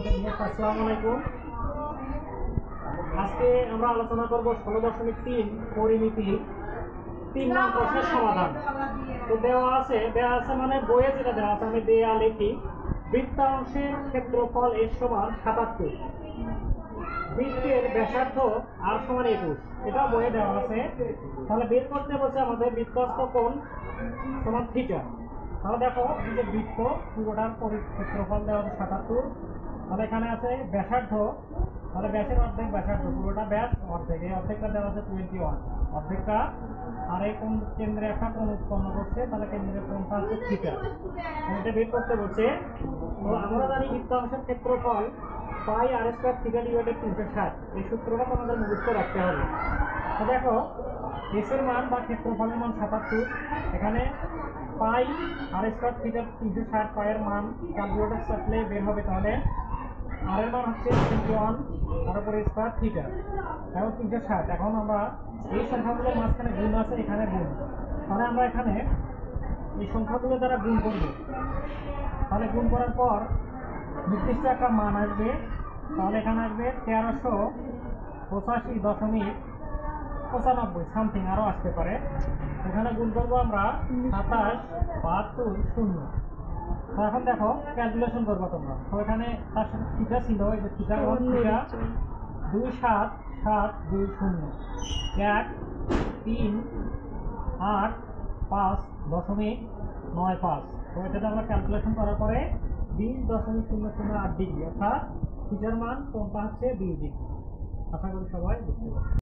আসসালামু আলাইকুম। আজকে আমরা আলোচনা করব 16.3 পরিমিতি 3 নং প্রশ্নের সমাধান। তো দেওয়া আছে মানে বইয়ে যেটা দেওয়া আছে আমি দেয়া লিখি, বৃত্তাংশের ক্ষেত্রফল এর সমান 77, বৃত্তের ব্যাসার্ধ আর সমান 21, এটা বইয়ে দেওয়া আছে। তাহলে বের করতে বলছে আমাদের বৃত্তস্থ কোণ সমান থিটা। তাহলে দেখো এই যে বৃত্ত পুরোটার ক্ষেত্রফল দেওয়া আছে 77, তাহলে এখানে আছে ব্যাসার্ধ, তাহলে ব্যাসের অর্ধেক ব্যাসার্ধ, পুরোটা ব্যাস অর্ধেক, এই অর্ধেকটা দেওয়া আছে 21 অর্ধেকটা। আর এই কোণ কেন্দ্রে একটা কোণ উৎপন্ন করছে, তাহলে কেন্দ্রের কোণটা হচ্ছে থিটা, এটা বের করতে বলছে। তো আমরা জানি বৃত্তাংশের ক্ষেত্রফল পাই আর স্কয়ার থিটা ডিভাইডেড 360, এই সূত্রটা তোমাদের মুখস্থ রাখতে হবে। তো দেখো এস এর মান বা ক্ষেত্রফলের মান 77, এখানে পাই আর স্কয়ার থিটা 360, পায়ের মান ক্যালকুলেটর চাপলে বের হবে। তাহলে আর এর মান হচ্ছে 21, তার উপরে স্কয়ার থিটা এবং 360। এখন আমরা এই সংখ্যাগুলোর মাঝখানে গুণ আছে, এখানে গুণ, তাহলে আমরা এখানে এই সংখ্যাগুলো দ্বারা গুণ করব। তাহলে গুণ করার পর নির্দিষ্ট একটা মান আসবে, তাহলে এখানে আসবে 1385.95 সামথিং, আরও আসতে পারে। এখানে গুণ করবো আমরা 27, 72, 0। তো এখন দেখো ক্যালকুলেশন করবো তোমরা। তো এখানে তার সাথে থিটা ছিল, এই যে থিটা 27720 1385.95। তো এটাতে আমরা ক্যালকুলেশন করার পরে 20.008 ডিগ্রি, অর্থাৎ থিটার মান কোনটা হচ্ছে 20 ডিগ্রি। আশা করি সবাই বুঝতে পারবে।